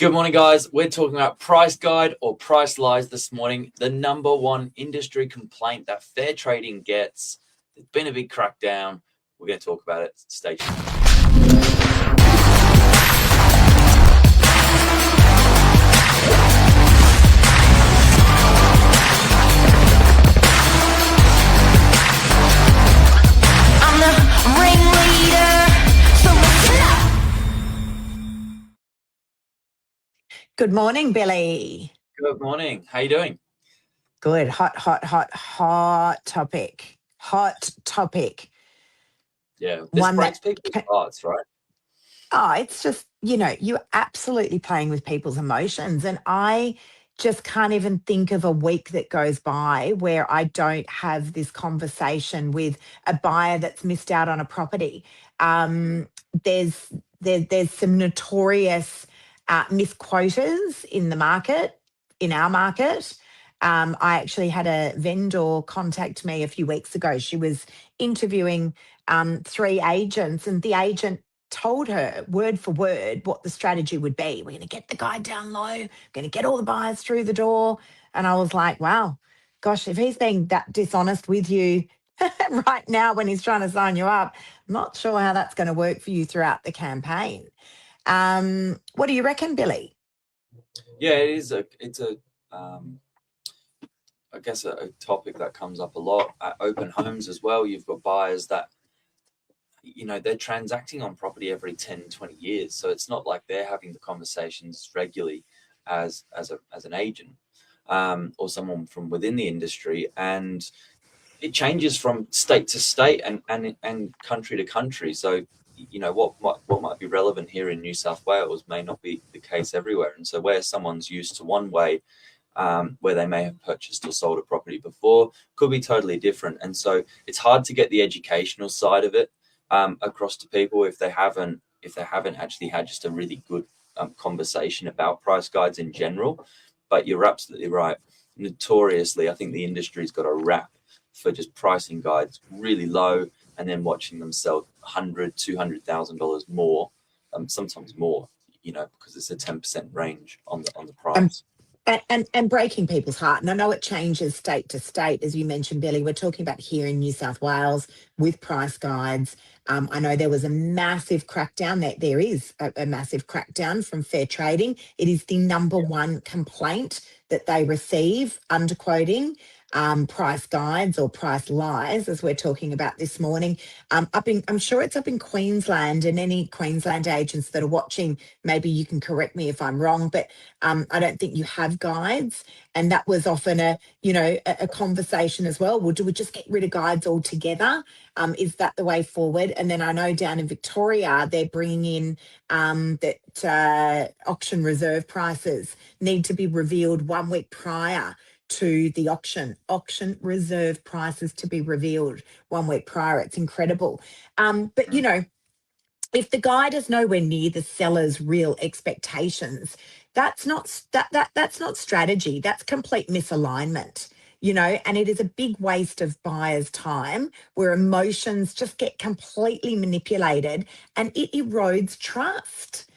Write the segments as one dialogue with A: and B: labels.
A: Good morning, guys. We're talking about price guide or price lies this morning. The number one industry complaint that fair trading gets. There's been a big crackdown. We're going to talk about it. Stay tuned.
B: I'm the ringleader, so listen up.
C: Good morning, Billy.
A: Good morning. How you doing?
C: Good. Hot topic. Hot topic.
A: Yeah, this
C: One
A: breaks
C: that
A: people's hearts, right?
C: it's just, you're absolutely playing with people's emotions. And I just can't even think of a week that goes by where I don't have this conversation with a buyer that's missed out on a property. There's some notorious misquoters in the market, in our market. I actually had a vendor contact me a few weeks ago. She was interviewing 3 agents, and the agent told her word for word what the strategy would be. We're going to get the guy down low, going to get all the buyers through the door. And I was like, wow, gosh, if he's being that dishonest with you right now when he's trying to sign you up, I'm not sure how that's going to work for you throughout the campaign. What do you reckon, Billy?
A: Yeah, it's a I guess a topic that comes up a lot at open homes as well. You've got buyers that they're transacting on property every 10, 20 years. So it's not like they're having the conversations regularly as an agent or someone from within the industry. And it changes from state to state and country to country. So, what might be relevant here in New South Wales may not be the case everywhere. And so where someone's used to one way, where they may have purchased or sold a property before, could be totally different. And so it's hard to get the educational side of it across to people if they haven't actually had just a really good conversation about price guides in general. But you're absolutely right. Notoriously, I think the industry's got a rap for just pricing guides really low and then watching them sell $100,000-$200,000 more, sometimes more, because it's a 10% range on the price.
C: And breaking people's heart. And I know it changes state to state, as you mentioned, Billy. We're talking about here in New South Wales with price guides. I know there was a massive crackdown. There is a massive crackdown from fair trading. It is the number one complaint that they receive, underquoting, price guides or price lies, as we're talking about this morning. I'm sure it's up in Queensland, and any Queensland agents that are watching, maybe you can correct me if I'm wrong, but I don't think you have guides. And that was often a conversation as well. Well, do we just get rid of guides altogether? Is that the way forward? And then I know down in Victoria, they're bringing in that auction reserve prices need to be revealed 1 week prior to the auction reserve prices to be revealed 1 week prior. It's incredible. But if the guide is nowhere near the seller's real expectations, that's not strategy. That's complete misalignment. And it is a big waste of buyers' time where emotions just get completely manipulated and it erodes trust.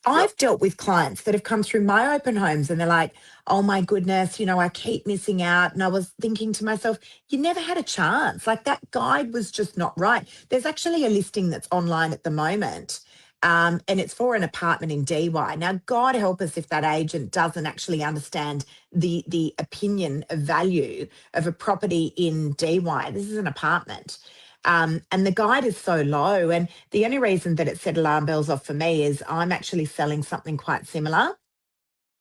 C: I've dealt with clients that have come through my open homes and they're like, oh my goodness, I keep missing out. And I was thinking to myself, you never had a chance. Like, that guide was just not right. There's actually a listing that's online at the moment. And it's for an apartment in DY. Now, God help us if that agent doesn't actually understand the opinion of value of a property in DY. This is an apartment. And the guide is so low. And the only reason that it set alarm bells off for me is I'm actually selling something quite similar.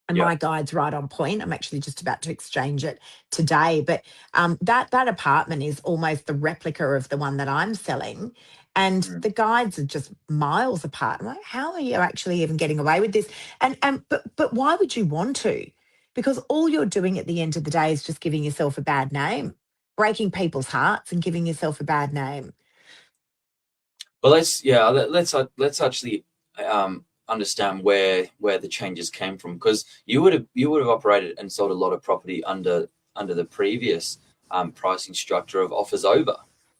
C: And my guide's right on point. I'm actually just about to exchange it today. But that apartment is almost the replica of the one that I'm selling. And the guides are just miles apart. I'm like, how are you actually even getting away with this? But why would you want to? Because all you're doing at the end of the day is just giving yourself a bad name, breaking people's hearts and giving yourself a bad name.
A: Well, let's actually understand where the changes came from, because you would have operated and sold a lot of property under the previous pricing structure of offers over.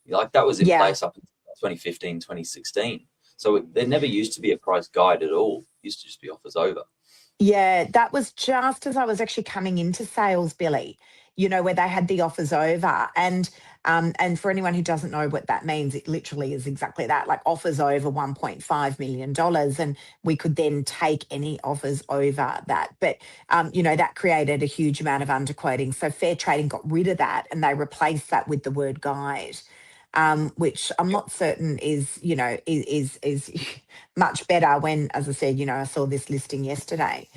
A: Like, that was in place up until 2015, 2016. So there never used to be a price guide at all. It used to just be offers over.
C: Yeah, that was just as I was actually coming into sales, Billy, where they had the offers over. And for anyone who doesn't know what that means, it literally is exactly that, like offers over $1.5 million. And we could then take any offers over that. But, that created a huge amount of underquoting. So Fair Trading got rid of that and they replaced that with the word guide. Which I'm not certain is, is much better when, as I said, I saw this listing yesterday.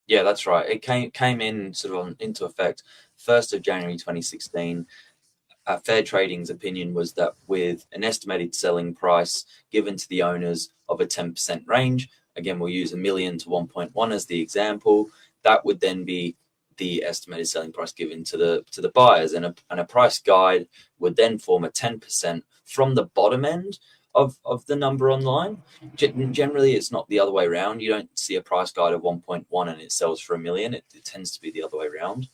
A: Yeah, that's right. It came in sort of into effect 1st of January 2016. Fair Trading's opinion was that with an estimated selling price given to the owners of a 10% range, again, we'll use a million to 1.1 as the example, that would then be the estimated selling price given to the buyers, and a price guide would then form a 10% from the bottom end of the number online. Generally, it's not the other way around. You don't see a price guide of 1.1 and it sells for a million. It tends to be the other way around.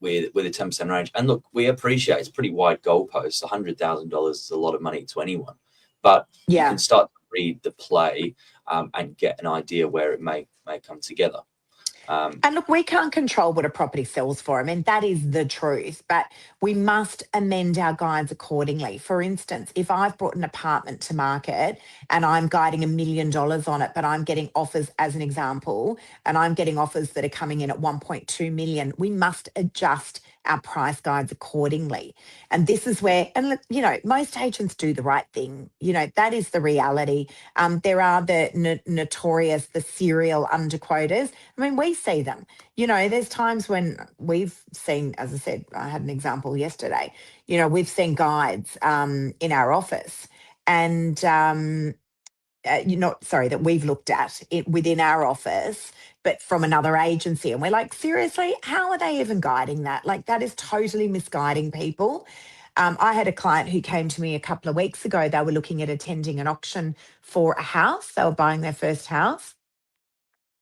A: With a 10% range. And look, we appreciate it's pretty wide goalposts. $100,000 is a lot of money to anyone, but you can
C: Yeah.
A: start to read the play and get an idea where it may come together.
C: And look, we can't control what a property sells for. I mean, that is the truth, but we must amend our guides accordingly. For instance, if I've brought an apartment to market and I'm guiding $1 million on it, but I'm getting offers, as an example, and I'm getting offers that are coming in at 1.2 million, we must adjust our price guides accordingly. And this is where, and look, most agents do the right thing. That is the reality. There are the notorious, the serial underquoters. I mean, we see them. There's times when we've seen, as I said, I had an example yesterday, we've seen guides in our office and, sorry, that we've looked at it within our office, but from another agency. And we're like, seriously, how are they even guiding that? Like, that is totally misguiding people. I had a client who came to me a couple of weeks ago. They were looking at attending an auction for a house. They were buying their first house.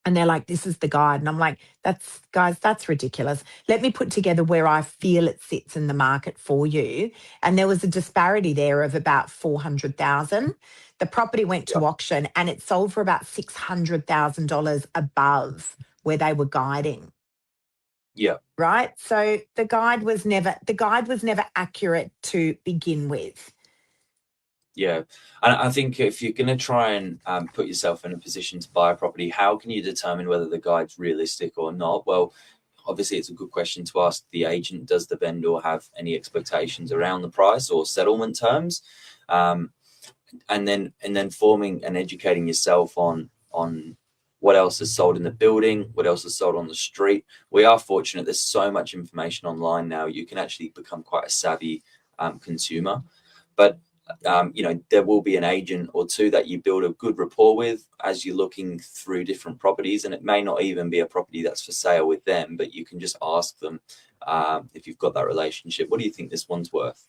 C: And they're like, this is the guide. And I'm like, that's ridiculous. Let me put together where I feel it sits in the market for you. And there was a disparity there of about 400,000. The property went
A: Yeah,
C: to auction and it sold for about $600,000 above where they were guiding.
A: yeah,
C: Right. So the guide was never accurate to begin with.
A: yeah. And I think if you're going to try and put yourself in a position to buy a property, how can you determine whether the guide's realistic or not? Well, obviously, it's a good question to ask the agent. Does the vendor have any expectations around the price or settlement terms? Um, and then forming and educating yourself on what else is sold in the building, what else is sold on the street. We are fortunate, there's so much information online now, you can actually become quite a savvy consumer. But there will be an agent or two that you build a good rapport with as you're looking through different properties, and it may not even be a property that's for sale with them, but you can just ask them, if you've got that relationship, what do you think this one's worth?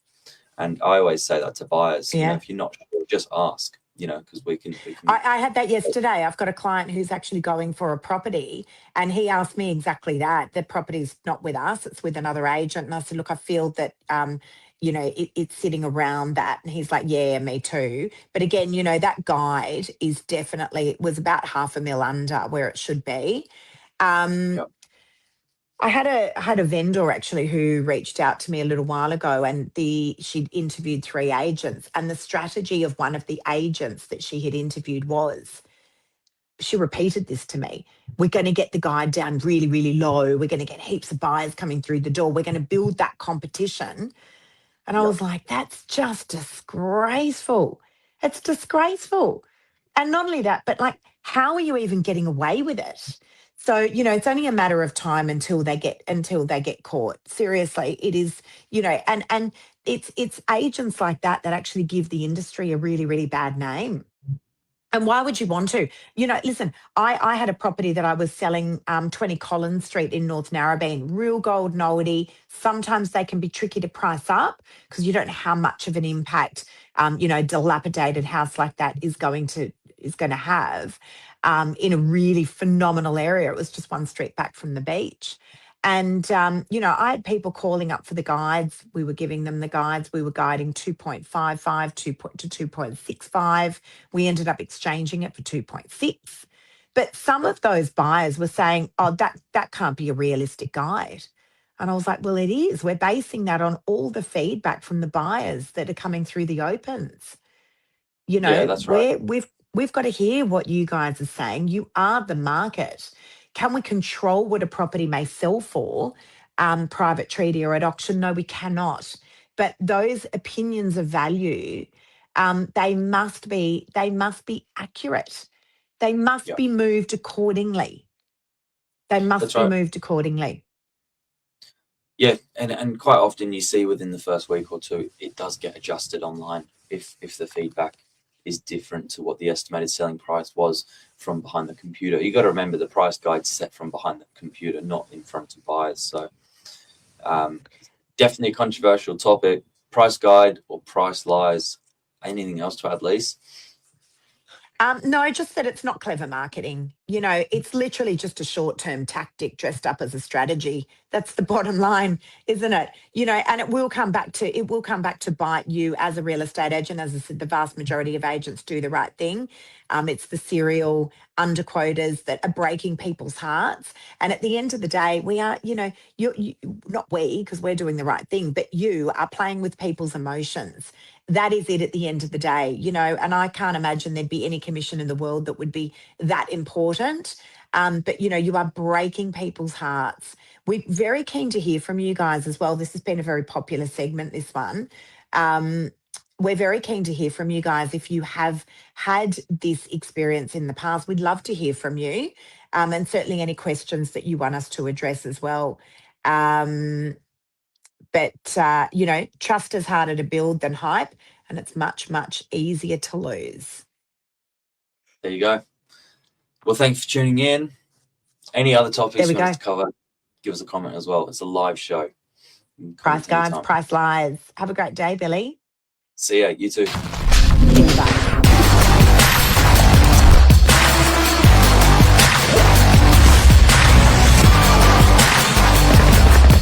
A: And I always say that to buyers,
C: Yeah.
A: if you're not sure, just ask, because we can.
C: I had that yesterday. I've got a client who's actually going for a property and he asked me exactly that. The property's not with us, it's with another agent. And I said, look, I feel that, it's sitting around that. And he's like, yeah, me too. But again, that guide is definitely, it was about 500,000 under where it should be. Um,
A: Yeah,
C: I had a vendor actually who reached out to me a little while ago, and she'd interviewed 3 agents, and the strategy of one of the agents that she had interviewed was, she repeated this to me. We're going to get the guide down really, really low. We're going to get heaps of buyers coming through the door. We're going to build that competition. And I
A: yeah,
C: was like, that's just disgraceful. It's disgraceful. And not only that, but like, how are you even getting away with it? So, it's only a matter of time until they get caught. Seriously, it is, and it's agents like that actually give the industry a really, really bad name. And why would you want to? Listen, I had a property that I was selling, 20 Collins Street in North Narrabeen, real gold oldie. Sometimes they can be tricky to price up because you don't know how much of an impact, dilapidated house like that is going to have, in a really phenomenal area. It was just one street back from the beach. And, I had people calling up for the guides. We were giving them the guides. We were guiding 2.55 to 2.65. We ended up exchanging it for 2.6. But some of those buyers were saying, oh, that can't be a realistic guide. And I was like, well, it is. We're basing that on all the feedback from the buyers that are coming through the opens. You
A: Yeah,
C: know,
A: that's right.
C: we've got to hear what you guys are saying. You are the market. Can we control what a property may sell for, private treaty or at auction? No, we cannot. But those opinions of value, they must be accurate. They must
A: Yeah,
C: be moved accordingly. They must
A: that's
C: be
A: right.
C: moved accordingly.
A: Yeah, and quite often you see within the first week or two, it does get adjusted online if the feedback is different to what the estimated selling price was from behind the computer. You got to remember the price guide's set from behind the computer, not in front of buyers. So definitely a controversial topic. Price guide or price lies. Anything else to add, Lise?
C: No, just that it's not clever marketing. You know, it's literally just a short-term tactic dressed up as a strategy. That's the bottom line, isn't it? You know, and it will come back to bite you as a real estate agent. As I said, the vast majority of agents do the right thing. It's the serial underquoters that are breaking people's hearts. And at the end of the day, we are, you know, you not we, because we're doing the right thing, but you are playing with people's emotions. That is it at the end of the day, you know, and I can't imagine there'd be any commission in the world that would be that important. But, you know, you are breaking people's hearts. We're very keen to hear from you guys as well. This has been a very popular segment, this one. We're very keen to hear from you guys. If you have had this experience in the past, we'd love to hear from you. And certainly any questions that you want us to address as well. But, you know, trust is harder to build than hype, and it's much, much easier to lose.
A: There you go. Well, thanks for tuning in. Any other
C: There
A: topics
C: we
A: you want
C: go.
A: us to cover, give us a comment as well. It's a live show. You can
C: Price
A: comment
C: guides,
A: anytime.
C: price lies. Have a great day, Billy.
A: See ya. You too.